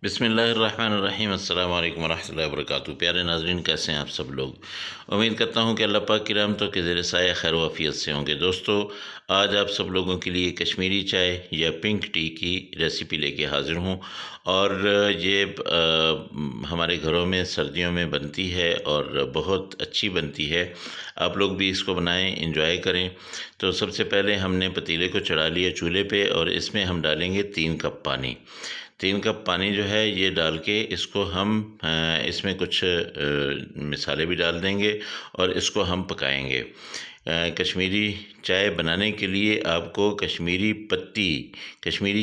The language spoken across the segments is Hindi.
बिस्मिल्लाहिर्रहमानिर्रहीम अस्सलाम वालेकुम वरहमतुल्लाहि वबरकातुहू। प्यारे नाज़रीन, कैसे हैं आप सब लोग। उम्मीद करता हूं कि अल्लाह पाक की रहमतों के ज़ेर साया खैर वाफ़ियत से होंगे। दोस्तों, आज आप सब लोगों के लिए कश्मीरी चाय या पिंक टी की रेसिपी लेके हाज़िर हूं। और ये हमारे घरों में सर्दियों में बनती है और बहुत अच्छी बनती है। आप लोग भी इसको बनाएं, इंजॉय करें। तो सबसे पहले हमने पतीले को चढ़ा लिया चूल्हे पे और इसमें हम डालेंगे 3 कप पानी। 3 कप पानी जो है ये डाल के इसको हम इसमें कुछ मसाले भी डाल देंगे और इसको हम पकाएंगे। कश्मीरी चाय बनाने के लिए आपको कश्मीरी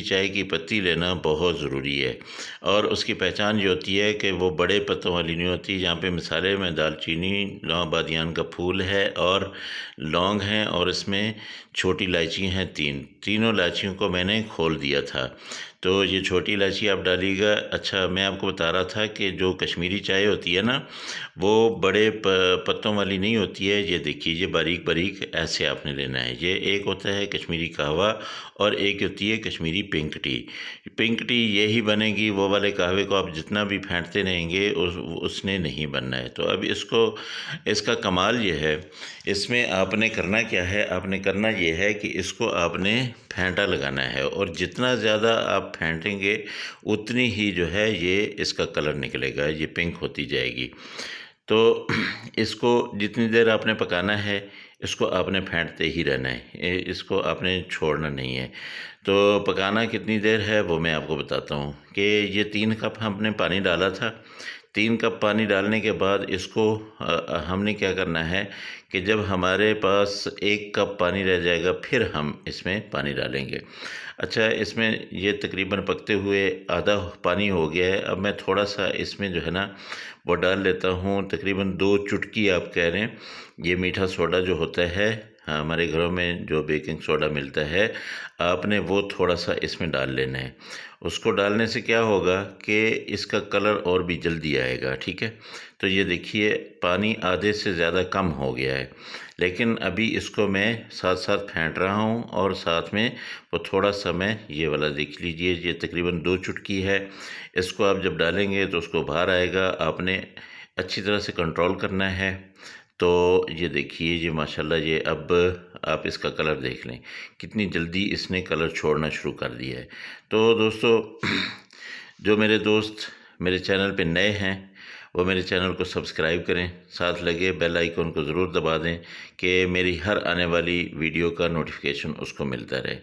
चाय की पत्ती लेना बहुत ज़रूरी है। और उसकी पहचान ये होती है कि वो बड़े पत्तों वाली नहीं होती। यहाँ पे मसाले में दालचीनी, लौंग, बादियान का फूल है और लौंग हैं और इसमें छोटी इलायची हैं तीनों इलायचियों को मैंने खोल दिया था। तो ये छोटी इलायची आप डालिएगा। अच्छा, मैं आपको बता रहा था कि जो कश्मीरी चाय होती है ना, वो बड़े पत्तों वाली नहीं होती है। ये देखिए, ये बारीक बारीक ऐसे आपने लेना है। ये एक होता है कश्मीरी कहवा और एक होती है Kashmiri pink T. Pink T यही बनेगी, वो वाले कहवे को आप जितना भी फेंटते रहेंगे उसने नहीं बनना है। तो अब इसका कमाल ये है, इसमें आपने करना क्या है, आपने करना ये है कि इसको आपने फेंटा लगाना है और जितना ज़्यादा आप फेंटेंगे उतनी ही जो है ये इसका कलर निकलेगा, ये पिंक होती जाएगी। तो इसको जितनी देर आपने पकाना है, इसको आपने फेंटते ही रहना है, इसको आपने छोड़ना नहीं है। तो पकाना कितनी देर है वो मैं आपको बताता हूँ कि ये 3 कप हमने पानी डाला था। 3 कप पानी डालने के बाद इसको हमने क्या करना है कि जब हमारे पास 1 कप पानी रह जाएगा फिर हम इसमें पानी डालेंगे। अच्छा, इसमें ये तकरीबन पकते हुए आधा पानी हो गया है। अब मैं थोड़ा सा इसमें जो है ना वो डाल लेता हूँ, तकरीबन 2 चुटकी आप कह रहे हैं। ये मीठा सोडा जो होता है, हमारे घरों में जो बेकिंग सोडा मिलता है, आपने वो थोड़ा सा इसमें डाल लेना है। उसको डालने से क्या होगा कि इसका कलर और भी जल्दी आएगा। ठीक है, तो ये देखिए पानी आधे से ज़्यादा कम हो गया है, लेकिन अभी इसको मैं साथ साथ फेंट रहा हूँ और साथ में वो थोड़ा सा मैं ये वाला देख लीजिए, ये तकरीबन 2 चुटकी है। इसको आप जब डालेंगे तो उसको बाहर आएगा, आपने अच्छी तरह से कंट्रोल करना है। तो ये देखिए, ये माशाल्लाह, ये अब आप इसका कलर देख लें, कितनी जल्दी इसने कलर छोड़ना शुरू कर दिया है। तो दोस्तों, जो मेरे दोस्त मेरे चैनल पे नए हैं वो मेरे चैनल को सब्सक्राइब करें, साथ लगे बेल आइकन को ज़रूर दबा दें कि मेरी हर आने वाली वीडियो का नोटिफिकेशन उसको मिलता रहे।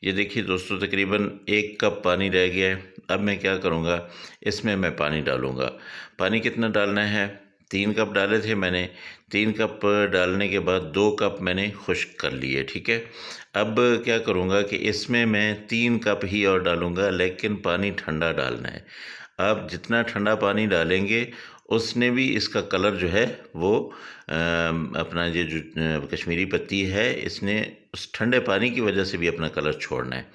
ये देखिए दोस्तों, तकरीबन 1 कप पानी रह गया है। अब मैं क्या करूँगा, इसमें मैं पानी डालूँगा। पानी कितना डालना है, 3 कप डाले थे मैंने। 3 कप डालने के बाद 2 कप मैंने खुश्क कर लिए। ठीक है, अब क्या करूँगा कि इसमें मैं 3 कप ही और डालूँगा, लेकिन पानी ठंडा डालना है। आप जितना ठंडा पानी डालेंगे उसने भी इसका कलर जो है वो अपना ये जो कश्मीरी पत्ती है, इसने उस ठंडे पानी की वजह से भी अपना कलर छोड़ना है।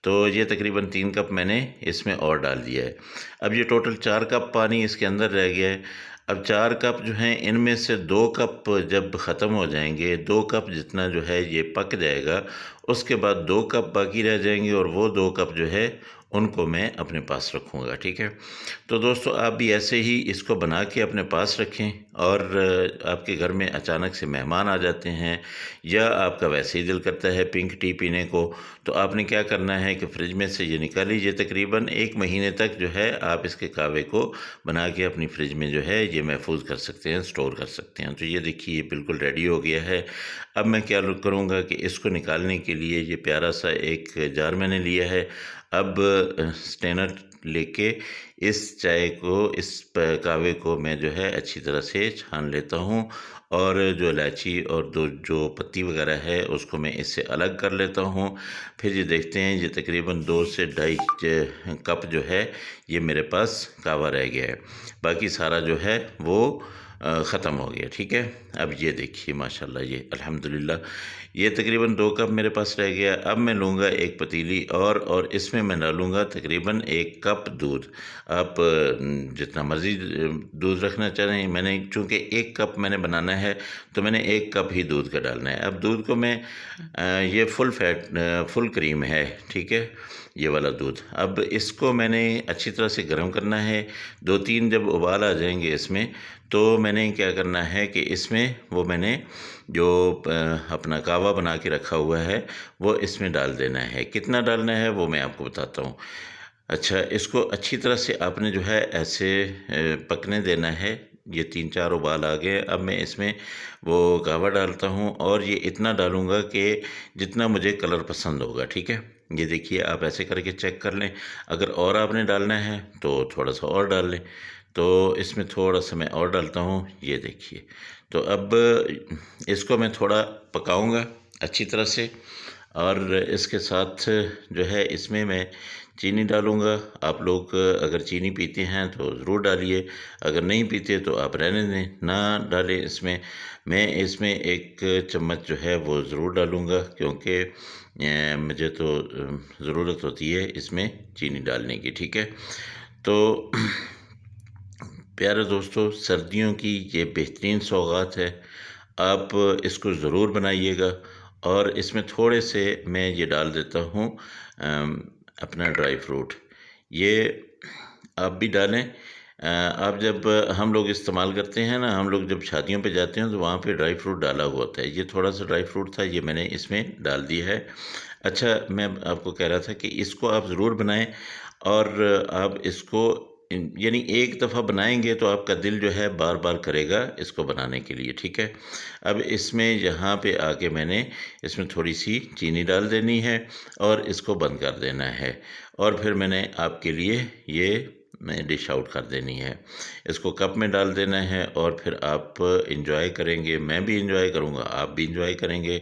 तो ये तकरीबन 3 कप मैंने इसमें और डाल दिया है। अब ये टोटल 4 कप पानी इसके अंदर रह गया है। अब 4 कप जो हैं, इनमें से 2 कप जब ख़त्म हो जाएंगे, 2 कप जितना जो है ये पक जाएगा, उसके बाद 2 कप बाकी रह जाएंगे और वो 2 कप जो है उनको मैं अपने पास रखूँगा। ठीक है, तो दोस्तों आप भी ऐसे ही इसको बना के अपने पास रखें। और आपके घर में अचानक से मेहमान आ जाते हैं या आपका वैसे ही दिल करता है पिंक टी पीने को, तो आपने क्या करना है कि फ्रिज में से ये निकाल लीजिए। तकरीबन 1 महीने तक जो है आप इसके कहवे को बना के अपनी फ्रिज में जो है ये महफूज कर सकते हैं, स्टोर कर सकते हैं। तो ये देखिए, ये बिल्कुल रेडी हो गया है। अब मैं क्या करूँगा कि इसको निकालने के लिए ये प्यारा सा एक जार मैंने लिया है। अब स्ट्रेनर लेके इस चाय को, इस कहवे को मैं जो है अच्छी तरह से छान लेता हूँ और जो इलायची और जो पत्ती वगैरह है उसको मैं इससे अलग कर लेता हूँ। फिर ये देखते हैं, ये तकरीबन 2 से ढाई कप जो है ये मेरे पास कहवा रह गया है। बाकी सारा जो है वो ख़त्म हो गया। ठीक है, अब ये देखिए माशाल्लाह, ये अल्हम्दुलिल्लाह ये तकरीबन 2 कप मेरे पास रह गया। अब मैं लूँगा एक पतीली और इसमें मैं डालूँगा तकरीबन 1 कप दूध। आप जितना मर्ज़ी दूध रखना चाहें। मैंने चूँकि 1 कप मैंने बनाना है तो मैंने 1 कप ही दूध का डालना है। अब दूध को मैं ये फुल क्रीम है। ठीक है, ये वाला दूध। अब इसको मैंने अच्छी तरह से गर्म करना है। 2-3 जब उबाल आ जाएंगे इसमें, तो मैंने क्या करना है कि इसमें वो मैंने जो अपना कहवा बना के रखा हुआ है वो इसमें डाल देना है। कितना डालना है वो मैं आपको बताता हूँ। अच्छा, इसको अच्छी तरह से आपने जो है ऐसे पकने देना है। ये 3-4 उबाल आ गए। अब मैं इसमें वो कहवा डालता हूँ और ये इतना डालूँगा कि जितना मुझे कलर पसंद होगा, ठीक है? ये देखिए, आप ऐसे करके चेक कर लें। अगर और आपने डालना है तो थोड़ा-सा और डाल लें। तो इसमें थोड़ा-सा मैं और डालता हूँ, ये देखिए। तो अब इसको मैं थोड़ा पकाऊँगा अच्छी तरह से, और इसके साथ जो है इसमें मैं चीनी डालूँगा। आप लोग अगर चीनी पीते हैं तो ज़रूर डालिए, अगर नहीं पीते तो आप रहने दें, ना डालें इसमें। मैं इसमें 1 चम्मच जो है वो ज़रूर डालूँगा, क्योंकि मुझे तो ज़रूरत होती है इसमें चीनी डालने की, ठीक है? तो प्यारे दोस्तों, सर्दियों की ये बेहतरीन सौगात है। आप इसको ज़रूर बनाइएगा। और इसमें थोड़े से मैं ये डाल देता हूँ अपना ड्राई फ्रूट। ये आप भी डालें। आप जब हम लोग इस्तेमाल करते हैं ना, हम लोग जब शादियों पे जाते हैं तो वहाँ पे ड्राई फ्रूट डाला हुआ होता है। ये थोड़ा-सा ड्राई फ्रूट था, ये मैंने इसमें डाल दिया है। अच्छा, मैं आपको कह रहा था कि इसको आप ज़रूर बनाएँ, और आप इसको यानी एक दफ़ा बनाएँगे तो आपका दिल जो है बार-बार करेगा इसको बनाने के लिए, ठीक है? अब इसमें यहाँ पे आके मैंने इसमें थोड़ी-सी चीनी डाल देनी है और इसको बंद कर देना है, और फिर मैंने आपके लिए ये डिश आउट कर देनी है। इसको कप में डाल देना है और फिर आप एंजॉय करेंगे, मैं भी एंजॉय करूँगा, आप भी एंजॉय करेंगे।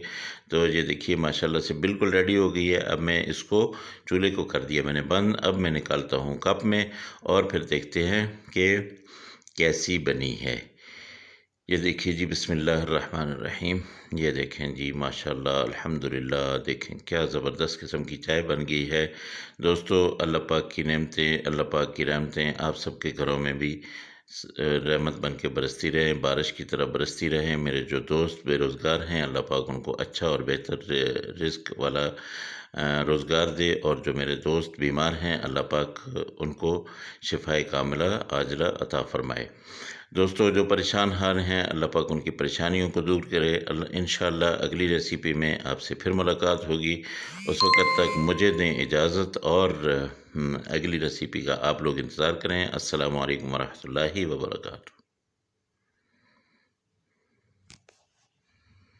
तो ये देखिए, माशाल्लाह से बिल्कुल रेडी हो गई है। अब मैं इसको चूल्हे को कर दिया मैंने बंद। अब मैं निकालता हूँ कप में और फिर देखते हैं कि कैसी बनी है। ये देखिए जी, बिस्मिल्लाहिर्रहमानिर्रहीम। ये देखें जी, माशाल्लाह, अल्हम्दुलिल्लाह। देखें क्या ज़बरदस्त किस्म की चाय बन गई है। दोस्तों, अल्लाह पाक की नेमतें, अल्लाह पाक की रहमतें आप सबके घरों में भी रहमत बन के बरसती रहें, बारिश की तरह बरसती रहें। मेरे जो दोस्त बेरोज़गार हैं, अल्लाह पाक उनको अच्छा और बेहतर रिज़्क वाला रोज़गार दे, और जो मेरे दोस्त बीमार हैं, अल्लाह पाक उनको शिफ़ाए कामिला आजिला अता फ़रमाए। दोस्तों, जो परेशान हाल हैं, अल्लाह पाक उनकी परेशानियों को दूर करे। इंशाअल्लाह अगली रेसिपी में आपसे फिर मुलाकात होगी। उस वक़्त तक मुझे दें इजाज़त, और अगली रेसिपी का आप लोग इंतज़ार करें। अस्सलामु अलैकुम व रहमतुल्लाहि व बरकातुहू।